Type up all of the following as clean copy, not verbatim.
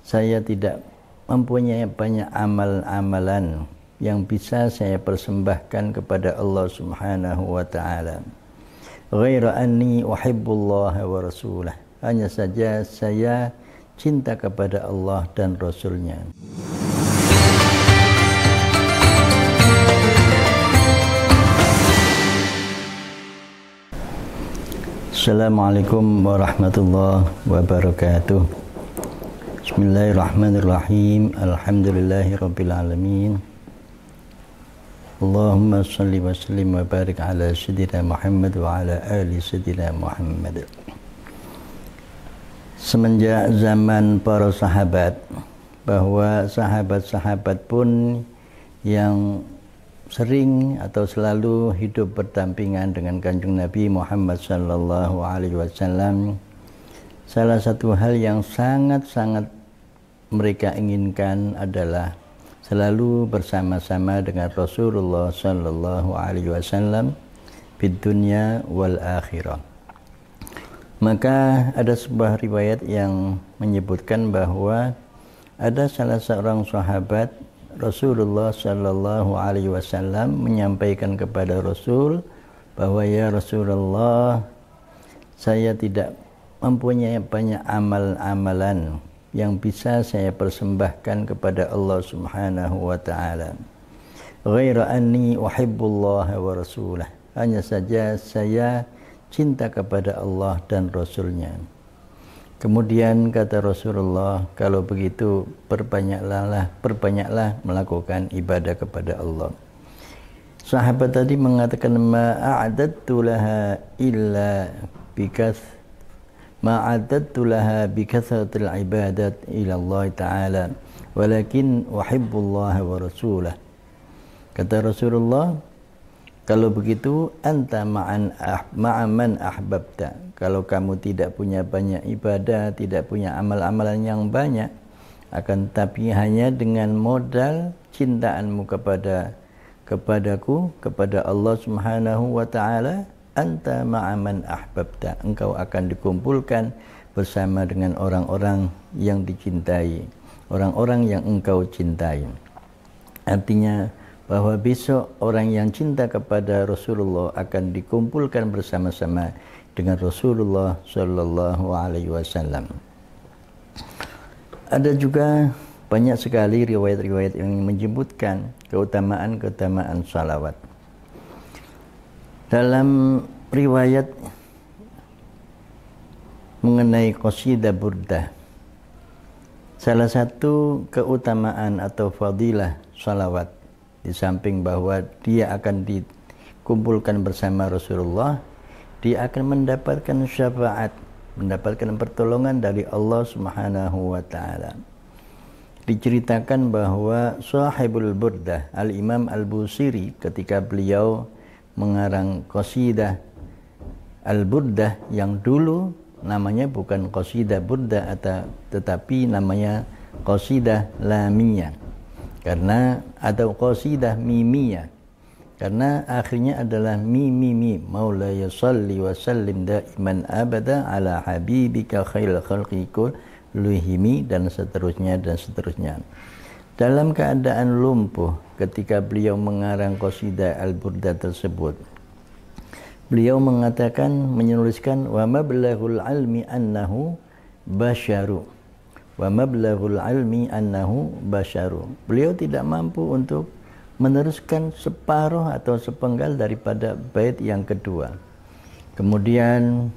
saya tidak mempunyai banyak amal-amalan yang bisa saya persembahkan kepada Allah Subhanahu wa taala. Ghaira anni uhibbullaha wa rasulah. Hanya saja saya cinta kepada Allah dan Rasulnya. Assalamualaikum warahmatullahi wabarakatuh. Bismillahirrahmanirrahim. Alhamdulillahirabbil alamin. Allahumma shalli wa sallim wa barik ala sayyidina Muhammad wa ala ali sayyidina Muhammad. Semenjak zaman para sahabat, bahwa sahabat-sahabat pun yang sering atau selalu hidup berdampingan dengan Kanjeng Nabi Muhammad sallallahu alaihi wasallam, salah satu hal yang sangat-sangat mereka inginkan adalah selalu bersama-sama dengan Rasulullah sallallahu alaihi wasallam di dunia wal akhirah. Maka ada sebuah riwayat yang menyebutkan bahwa ada salah seorang sahabat Rasulullah sallallahu alaihi wasallam menyampaikan kepada Rasul bahwa, ya Rasulullah, saya tidak mempunyai banyak amal-amalan yang bisa saya persembahkan kepada Allah Subhanahu wa taala. Ghaira anni uhibbullaha wa rasulah. Hanya saja saya cinta kepada Allah dan Rasulnya. Kemudian kata Rasulullah, kalau begitu perbanyaklah melakukan ibadah kepada Allah. Sahabat tadi mengatakan, ma'adattu laha bikathratil ibadat ila Allah Ta'ala, walakin uhibbullaha wa rasulah. Kata Rasulullah, kalau begitu anta ma'aman ahbabta. Kalau kamu tidak punya banyak ibadah, tidak punya amal-amalan yang banyak, akan tapi hanya dengan modal cintaanmu kepadaku, kepada Allah Subhanahu wa taala, anta ma'aman ahbabta. Engkau akan dikumpulkan bersama dengan orang-orang yang dicintai, orang-orang yang engkau cintai. Artinya bahwa besok orang yang cinta kepada Rasulullah akan dikumpulkan bersama-sama dengan Rasulullah sallallahu alaihi wasallam. Ada juga banyak sekali riwayat-riwayat yang menyebutkan keutamaan-keutamaan salawat. Dalam riwayat mengenai qasidah burdah, salah satu keutamaan atau fadilah salawat, di samping bahwa dia akan dikumpulkan bersama Rasulullah, dia akan mendapatkan syafaat, mendapatkan pertolongan dari Allah Subhanahu wa taala. Diceritakan bahwa sahibul burdah Al-Imam Al-Busiri, ketika beliau mengarang qasidah Al-Burdah yang dulu namanya bukan qasidah burdah tetapi namanya qasidah lamiyah, karena atau qasidah mimiyah, karena akhirnya adalah mi maulaya salli wa sallim daiman abada ala habibika khairil khalqi kulluhimi, dan seterusnya dan seterusnya. Dalam keadaan lumpuh ketika beliau mengarang qasidah Al-Burdah tersebut, beliau mengatakan, menuliskan, wa mablaghul almi annahu basyaru. Wa mablaghul almi annahu basyaru. Beliau tidak mampu untuk meneruskan separuh atau sepenggal daripada bait yang kedua. Kemudian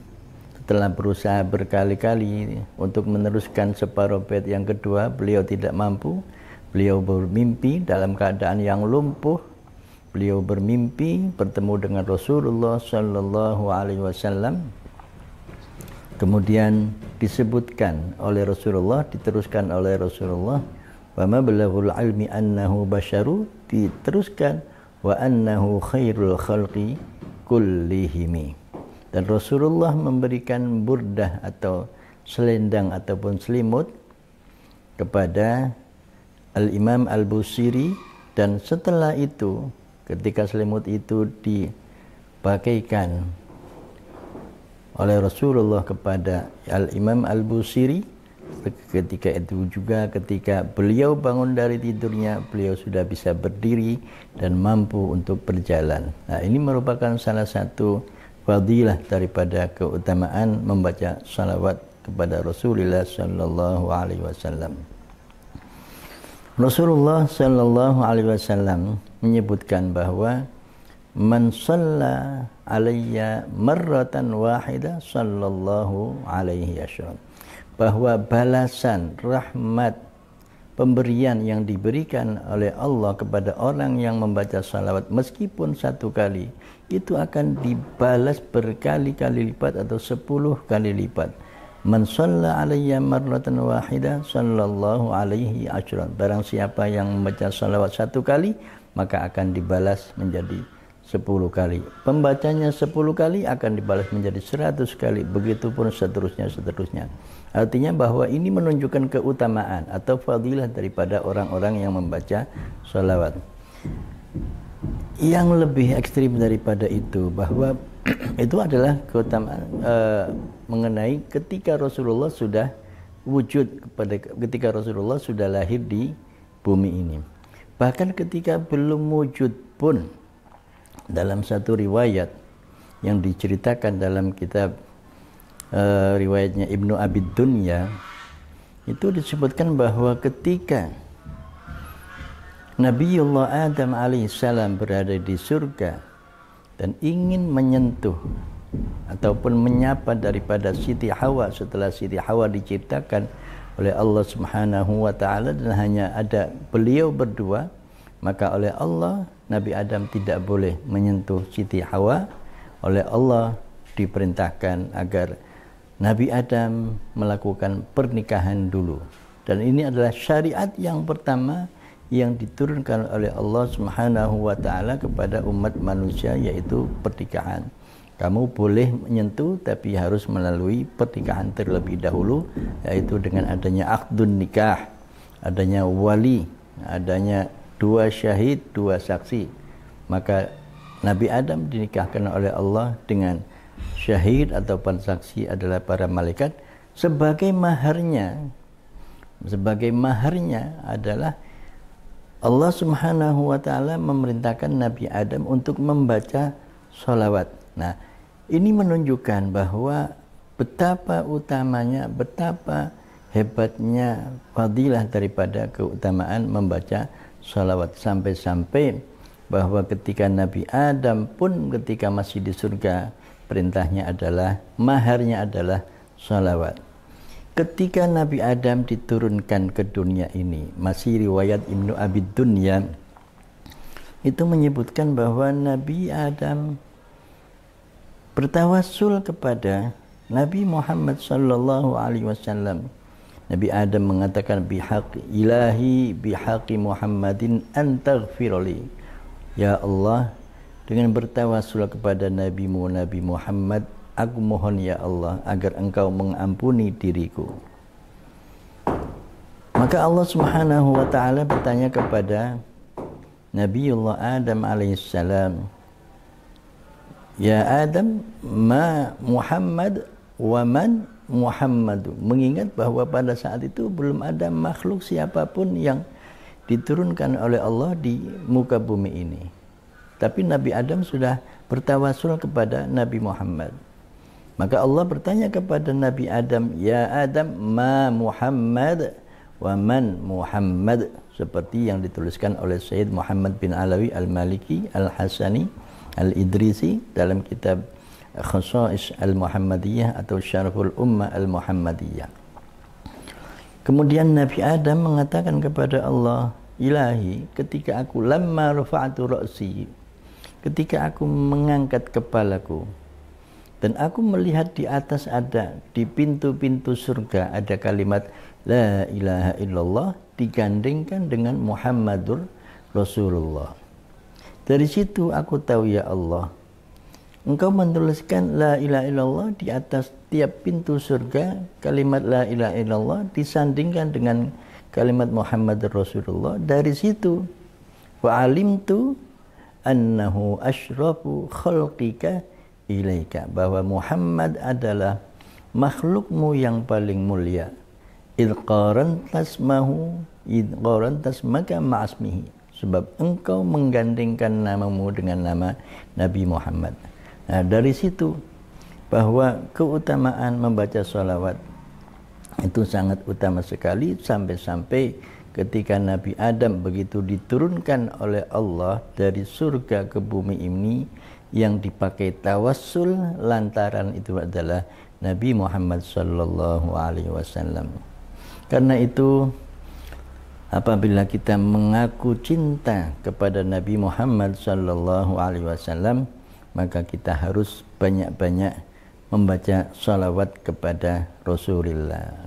setelah berusaha berkali-kali untuk meneruskan separuh bait yang kedua, beliau tidak mampu. Beliau bermimpi dalam keadaan yang lumpuh. Beliau bermimpi bertemu dengan Rasulullah sallallahu alaihi wasallam. Kemudian disebutkan oleh Rasulullah, diteruskan oleh Rasulullah, wa mablaghul ilmi annahu basyaru, diteruskan wa annahu khairul khalqi kullihimi. Dan Rasulullah memberikan burdah atau selendang ataupun selimut kepada Al-Imam Al-Busiri, dan setelah itu ketika selimut itu dipakaikan oleh Rasulullah kepada Al-Imam Al-Busiri, ketika itu juga ketika beliau bangun dari tidurnya, beliau sudah bisa berdiri dan mampu untuk berjalan. Nah, ini merupakan salah satu fadilah daripada keutamaan membaca salawat kepada Rasulullah sallallahu alaihi wasallam. Rasulullah sallallahu alaihi wasallam menyebutkan bahwa man shalla alayya marratan wahida sallallahu alaihi wasallam, bahwa balasan rahmat pemberian yang diberikan oleh Allah kepada orang yang membaca salawat meskipun satu kali, itu akan dibalas berkali-kali lipat atau 10 kali lipat. Man shalla alayya marratan wahida sallallahu alaihi asyran, barang siapa yang membaca salawat satu kali maka akan dibalas menjadi 10 kali. Pembacanya 10 kali akan dibalas menjadi 100 kali. Begitupun seterusnya. Artinya bahwa ini menunjukkan keutamaan atau fadilah daripada orang-orang yang membaca salawat. Yang lebih ekstrim daripada itu, bahwa itu adalah keutamaan mengenai ketika Rasulullah sudah wujud, ketika Rasulullah sudah lahir di bumi ini. Bahkan ketika belum wujud pun, dalam satu riwayat yang diceritakan dalam kitab riwayatnya Ibnu Abi Dunya, itu disebutkan bahwa ketika Nabiullah Adam alaihissalam berada di surga dan ingin menyentuh ataupun menyapa daripada Siti Hawa setelah Siti Hawa diciptakan oleh Allah Subhanahu wa taala dan hanya ada beliau berdua, maka oleh Allah Nabi Adam tidak boleh menyentuh Siti Hawa. Oleh Allah diperintahkan agar Nabi Adam melakukan pernikahan dulu. Dan ini adalah syariat yang pertama yang diturunkan oleh Allah Subhanahu wa taala kepada umat manusia, yaitu pernikahan. Kamu boleh menyentuh tapi harus melalui pernikahan terlebih dahulu, yaitu dengan adanya akdun nikah, adanya wali, adanya 2 syahid, 2 saksi. Maka Nabi Adam dinikahkan oleh Allah dengan syahid ataupun saksi adalah para malaikat. Sebagai maharnya adalah Allah Subhanahu wa taala memerintahkan Nabi Adam untuk membaca sholawat. Nah, ini menunjukkan bahwa betapa utamanya, betapa hebatnya fadilah daripada keutamaan membaca sholawat, sampai-sampai bahwa ketika Nabi Adam pun ketika masih di surga, perintahnya adalah, maharnya adalah sholawat. Ketika Nabi Adam diturunkan ke dunia ini, masih riwayat Ibnu Abi Dunya, itu menyebutkan bahwa Nabi Adam bertawassul kepada Nabi Muhammad sallallahu alaihi wasallam. Nabi Adam mengatakan, bihaqi ilahi bihaqi Muhammadin antaghfirli. Ya Allah, dengan bertawassul kepada Nabi-Mu Nabi Muhammad, aku mohon ya Allah agar Engkau mengampuni diriku. Maka Allah Subhanahu wa taala bertanya kepada Nabiullah Adam alaihissalam, ya Adam, ma Muhammad wa man Muhammadu. Mengingat bahwa pada saat itu belum ada makhluk siapapun yang diturunkan oleh Allah di muka bumi ini. Tapi Nabi Adam sudah bertawassul kepada Nabi Muhammad. Maka Allah bertanya kepada Nabi Adam, ya Adam, ma Muhammad wa man Muhammad, seperti yang dituliskan oleh Sayyid Muhammad bin Alawi Al-Maliki Al-Hasani Al-Idrisi dalam kitab Khasa'is Al-Muhammadiyah atau Syarhul Ummah Al-Muhammadiyah. Kemudian Nabi Adam mengatakan kepada Allah, Ilahi, ketika aku lamma rafa'tu ra'si, ketika aku mengangkat kepalaku dan aku melihat di atas ada, di pintu-pintu surga ada kalimat la ilaha illallah digandengkan dengan Muhammadur Rasulullah. Dari situ aku tahu ya Allah, Engkau menuliskan la ilaha illallah di atas tiap pintu surga. Kalimat la ilaha illallah disandingkan dengan kalimat Muhammadur Rasulullah. Dari situ wa alimtu annahu asyrafu khalqika ilaika, bahwa Muhammad adalah makhlukmu yang paling mulia. id qarantas maka ma'asmihi, sebab engkau menggandengkan namamu dengan nama Nabi Muhammad. Nah, dari situ bahwa keutamaan membaca sholawat itu sangat utama sekali, sampai-sampai ketika Nabi Adam begitu diturunkan oleh Allah dari surga ke bumi ini, yang dipakai tawassul lantaran itu adalah Nabi Muhammad sallallahu alaihi wasallam. Karena itu apabila kita mengaku cinta kepada Nabi Muhammad sallallahu alaihi wasallam, maka kita harus banyak-banyak membaca salawat kepada Rasulullah.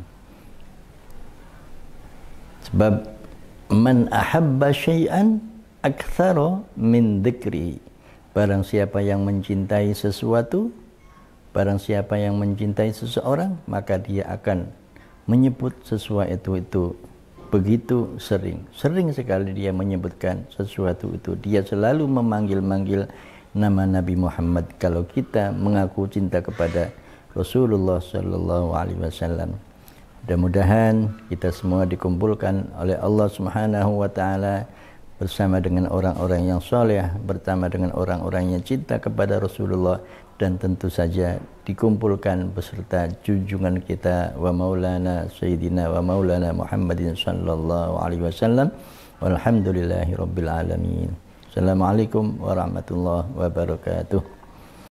Sebab man ahabba syai'an aktsara min dzikri. Barang siapa yang mencintai sesuatu, barang siapa yang mencintai seseorang, maka dia akan menyebut sesuatu itu begitu sering. Sering sekali dia menyebutkan sesuatu itu. Dia selalu memanggil-manggil nama Nabi Muhammad kalau kita mengaku cinta kepada Rasulullah sallallahu alaihi wasallam. Mudah-mudahan kita semua dikumpulkan oleh Allah Subhanahu wa taala bersama dengan orang-orang yang soleh, bersama dengan orang-orang yang cinta kepada Rasulullah, dan tentu saja dikumpulkan beserta junjungan kita wa maulana sayyidina wa maulana Muhammadin sallallahu alaihi wasallam. Walhamdulillahi rabbil alamin. Assalamualaikum warahmatullahi wabarakatuh.